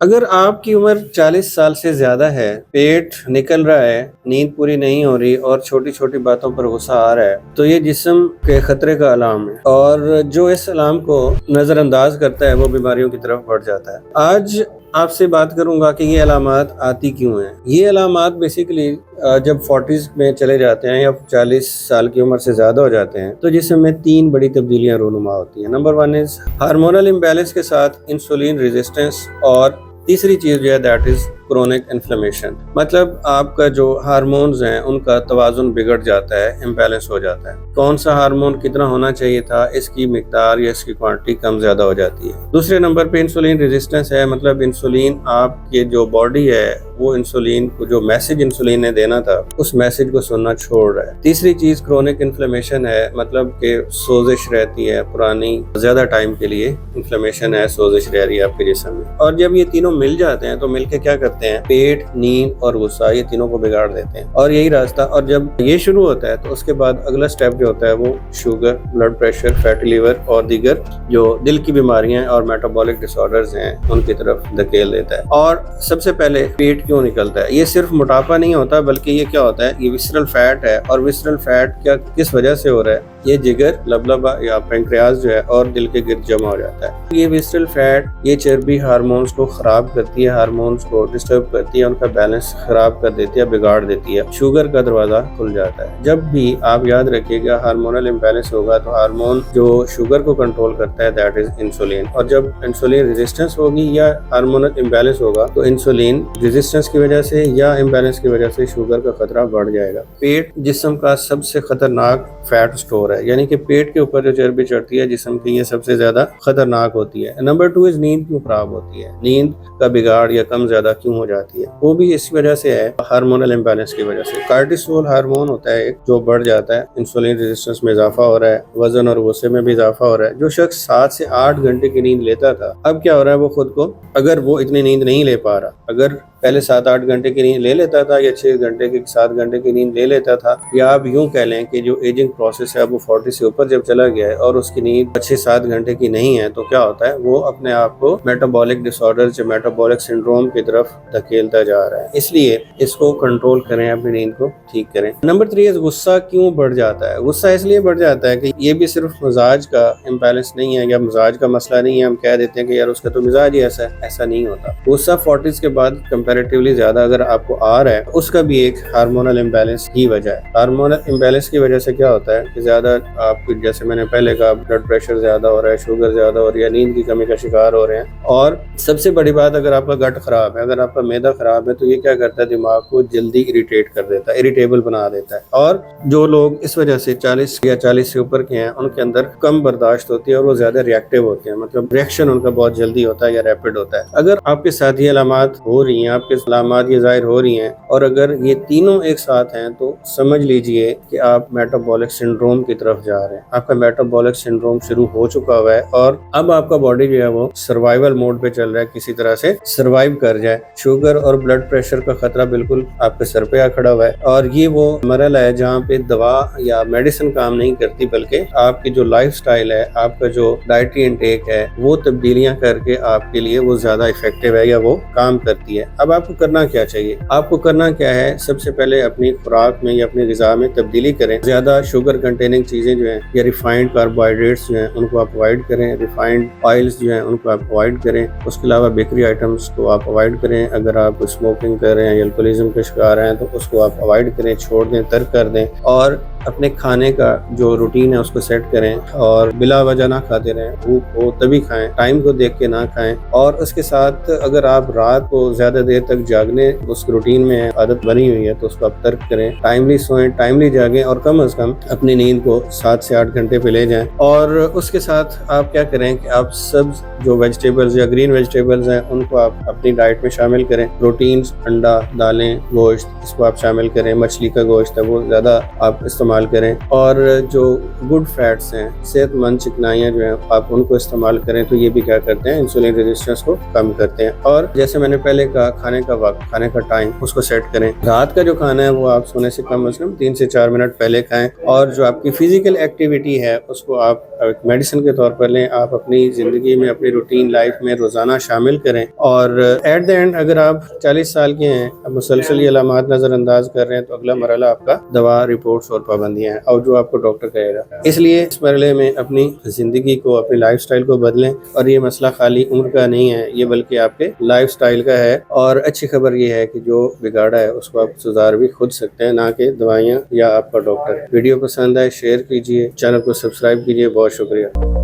اگر آپ کی عمر 40 سال سے زیادہ ہے، پیٹ نکل رہا ہے، نیند پوری نہیں ہو رہی اور چھوٹی چھوٹی باتوں پر غصہ آ رہا ہے تو یہ جسم کے خطرے کا علام ہے، اور جو اس علام کو نظر انداز کرتا ہے وہ بیماریوں کی طرف بڑھ جاتا ہے۔ آج آپ سے بات کروں گا کہ یہ علامات آتی کیوں ہیں۔ یہ علامات بیسیکلی جب 40s میں چلے جاتے ہیں یا 40 سال کی عمر سے زیادہ ہو جاتے ہیں تو جسم میں 3 بڑی تبدیلیاں رونما ہوتی ہیں۔ نمبر 1 از ہارمونل امبیلنس کے ساتھ انسولین ریزسٹنس، اور تیسری چیز جو ہے دیٹ از کرونک انفلیمیشن، مطلب آپ کا جو ہارمونز ہیں ان کا توازن بگڑ جاتا ہے، امبیلنس ہو جاتا ہے۔ کون سا ہارمون کتنا ہونا چاہیے تھا، اس کی مقدار یا اس کی کوانٹٹی کم زیادہ ہو جاتی ہے۔ دوسرے نمبر پہ انسولین ریزسٹنس ہے، مطلب انسولین آپ کے جو باڈی ہے وہ انسولین کو جو میسج انسولین نے دینا تھا اس میسج کو سننا چھوڑ رہا ہے۔ تیسری چیز کرونک انفلیمیشن ہے، مطلب کہ سوزش رہتی ہے پرانی زیادہ ٹائم کے لیے، انفلیمیشن ہے، سوزش رہ رہی ہے آپ کے جسم میں۔ اور جب یہ تینوں مل جاتے ہیں تو مل کے کیا کرتے ہیں، پیٹ، نیند اور غصہ، یہ تینوں کو بگاڑ دیتے ہیں۔ اور یہی راستہ، اور جب یہ شروع ہوتا ہے تو اس کے بعد اگلا سٹیپ جو ہوتا ہے وہ sugar, blood pressure, fatty liver اور دیگر جو دل کی بیماریاں اور میٹابولک ڈس آرڈرز ہیں ان کی طرف دھکیل دیتا ہے۔ اور سب سے پہلے پیٹ کیوں نکلتا ہے؟ یہ صرف موٹاپا نہیں ہوتا بلکہ یہ کیا ہوتا ہے، یہ وسرل فیٹ ہے۔ اور وسرل فیٹ کیا کس وجہ سے ہو رہا ہے؟ یہ جگر، لبلبا یا پینکریاس جو ہے اور دل کے گرد جمع ہو جاتا ہے۔ یہ وسرل فیٹ، یہ چربی ہارمونز کو خراب کرتی ہے، ہارمونز کو ڈسٹرب کرتی ہے، ان کا بیلنس خراب کر دیتی ہے، بگاڑ دیتی ہے، شوگر کا دروازہ کھل جاتا ہے۔ جب بھی آپ یاد رکھیے گا ہارمونل امبیلنس ہوگا تو ہارمون جو شوگر کو کنٹرول کرتا ہے دیٹ از انسولین، اور جب انسولین ریزسٹنس ہوگی یا ہارمونل امبیلنس ہوگا تو انسولین ریزسٹنس کی وجہ سے یا امبیلنس کی وجہ سے شوگر کا خطرہ بڑھ جائے گا۔ پیٹ جسم کا سب سے خطرناک فیٹ سٹور ہے، یعنی کہ پیٹ کے اوپر جو چربی چڑھتی ہے جسم کی، یہ سب سے زیادہ خطرناک ہوتی ہے۔ نمبر 2 از نیند کیوں خراب ہوتی ہے، نیند کا بگاڑ یا کم زیادہ کیوں ہو جاتی ہے؟ وہ بھی اس وجہ سے ہے، ہارمونل امبیلنس کی وجہ سے۔ کارٹیسول ہارمون ہوتا ہے ایک جو بڑھ جاتا ہے، انسولین ریزسٹنس میں اضافہ ہو رہا ہے، وزن اور غصے میں بھی اضافہ ہو رہا ہے۔ جو شخص 7 سے 8 گھنٹے کی نیند لیتا تھا اب کیا ہو رہا ہے، وہ خود کو، اگر وہ اتنی نیند نہیں لے پا رہا، اگر پہلے 7-8 گھنٹے کی نیند لے لیتا تھا یا 6 گھنٹے کی 7 گھنٹے کی نیند لے لیتا تھا، یا آپ یوں کہہ لیں کہ جو ایجنگ پروسیس ہے اب وہ 40 سے اوپر جب چلا گیا ہے اور اس کی نیند 6-7 گھنٹے کی نہیں ہے تو کیا ہوتا ہے، وہ اپنے آپ کو میٹابولک ڈس آرڈر یا میٹابولک سنڈروم کی طرف دھکیلتا جا رہا ہے۔ اس لیے اس کو کنٹرول کریں، اپنی نیند کو ٹھیک کریں۔ نمبر 3 ہے غصہ کیوں بڑھ جاتا ہے۔ غصہ اس لیے بڑھ جاتا ہے کہ یہ بھی صرف مزاج کا امبیلنس نہیں ہے یا مزاج کا مسئلہ نہیں ہے، ہم کہہ دیتے ہیں کہ یار اس کا تو مزاج ہی ایسا ہے، ایسا نہیں ہوتا۔ غصہ 40s کے بعد کمپیریٹیولی زیادہ اگر آپ کو آ رہا ہے اس کا بھی ایک ہارمونل امبیلنس کی وجہ ہے۔ ہارمونل امبیلنس کی وجہ سے کیا ہوتا ہے کہ زیادہ آپ کو، جیسے میں نے پہلے کہا، بلڈ پریشر زیادہ ہو رہا ہے، شوگر زیادہ ہو رہی ہے، نیند کی کمی کا شکار ہو رہے ہیں۔ اور سب سے بڑی بات، اگر آپ کا گٹ خراب ہے، اگر آپ کا معدہ خراب ہے تو یہ کیا کرتا ہے، دماغ کو جلدی اریٹیٹ کر دیتا ہے، اریٹیبل بنا دیتا ہے۔ اور جو لوگ اس وجہ سے 40 یا 40 سے اوپر کے ہیں ان کے اندر کم برداشت ہوتی ہے اور وہ زیادہ ریئیکٹیو ہوتے ہیں، مطلب ریئیکشن ان کا بہت جلدی ہوتا ہے یا ریپڈ ہوتا ہے۔ اگر آپ کے ساتھ یہ علامات ہو رہی ہیں، آپ کے علامات یہ ظاہر ہو رہی ہیں اور اگر یہ تینوں ایک ساتھ ہیں تو سمجھ لیجئے کہ آپ میٹابولک سنڈروم کی طرف جا رہے ہیں۔ آپ کا میٹابولک سنڈروم شروع ہو چکا ہوا ہے اور اب آپ کا باڈی جو ہے وہ سروائیول موڈ پہ چل رہا ہے، کسی طرح سے سروائیو کر جائے۔ شوگر اور بلڈ پریشر کا خطرہ بالکل آپ کے سر پہ آ کھڑا ہوا ہے، اور یہ وہ مرحلہ ہے جہاں پہ دوا یا میڈیسن کام نہیں کرتی بلکہ آپ کی جو لائف سٹائل ہے، آپ کا جو ڈائٹری انٹیک ہے، وہ تبدیلیاں کر کے آپ کے لیے وہ زیادہ افیکٹو ہے یا وہ کام کرتی ہے۔ اب آپ کو کرنا کیا چاہیے؟ آپ کو کرنا کیا ہے، سب سے پہلے اپنی خوراک میں یا اپنی غذا میں تبدیلی کریں۔ زیادہ شوگر کنٹیننگ چیزیں جو ہیں یا ریفائنڈ کاربوہائیڈریٹس جو ہیں ان کو آپ اوائڈ کریں، ریفائنڈ آئلز جو ہیں ان کو آپ اوائڈ کریں۔ اس کے علاوہ بیکری آئٹمس کو آپ اوائڈ کریں۔ اگر آپ اسموکنگ کر رہے ہیں یا الکوہولزم کا شکار ہیں تو اس کو آپ اوائڈ کریں، چھوڑ دیں، ترک کر دیں، اور اپنے کھانے کا جو روٹین ہے اس کو سیٹ کریں، اور بلا وجہ نہ کھاتے رہیں، بھوک ہو تبھی کھائیں، ٹائم کو دیکھ کے نہ کھائیں۔ اور اس کے ساتھ اگر آپ رات کو زیادہ دیر تک جاگنے اس روٹین میں عادت بنی ہوئی ہے تو اس کو آپ ترک کریں، ٹائملی سوئیں، ٹائملی جاگیں، اور کم از کم اپنی نیند کو 7 سے 8 گھنٹے پہ لے جائیں۔ اور اس کے ساتھ آپ کیا کریں کہ آپ سبز جو ویجیٹیبلز یا گرین ویجیٹیبلز ہیں ان کو آپ اپنی ڈائٹ میں شامل کریں۔ پروٹینز، انڈا، دالیں، گوشت، اس کو آپ شامل کریں۔ مچھلی کا گوشت ہے وہ زیادہ آپ استعمال استعمال کریں، اور جو گڈ فیٹس ہیں، صحت مند چکنائیاں جو ہیں آپ ان کو استعمال کریں، تو یہ بھی کیا کرتے ہیں، انسولین ریزسٹنس کو کم کرتے ہیں۔ اور جیسے میں نے پہلے کہا، کھانے کا وقت، کھانے کا ٹائم اس کو سیٹ کریں۔ رات کا جو کھانا ہے وہ آپ سونے سے کم از کم 3 سے 4 منٹ پہلے کھائیں، اور جو آپ کی فزیکل ایکٹیویٹی ہے اس کو آپ ایک میڈیسن کے طور پر لیں، آپ اپنی زندگی میں، اپنی روٹین لائف میں روزانہ شامل کریں۔ اور ایٹ دا اینڈ اگر آپ 40 سال کے ہیں، اب مسلسل یہ علامات نظر انداز کر رہے ہیں، تو اگلا مرحلہ آپ کا دوا، رپورٹس اور پابندیاں ہیں، اور جو آپ کو ڈاکٹر کہے گا۔ اس لیے اس مرحلے میں اپنی زندگی کو، اپنی لائف سٹائل کو بدلیں، اور یہ مسئلہ خالی عمر کا نہیں ہے، یہ بلکہ آپ کے لائف سٹائل کا ہے۔ اور اچھی خبر یہ ہے کہ جو بگاڑا ہے اس کو آپ سدھار بھی خود سکتے ہیں، نہ کہ دوائیاں یا آپ کا ڈاکٹر۔ ویڈیو پسند آئے شیئر کیجئے، چینل کو سبسکرائب کیجئے۔ بہت شکریہ۔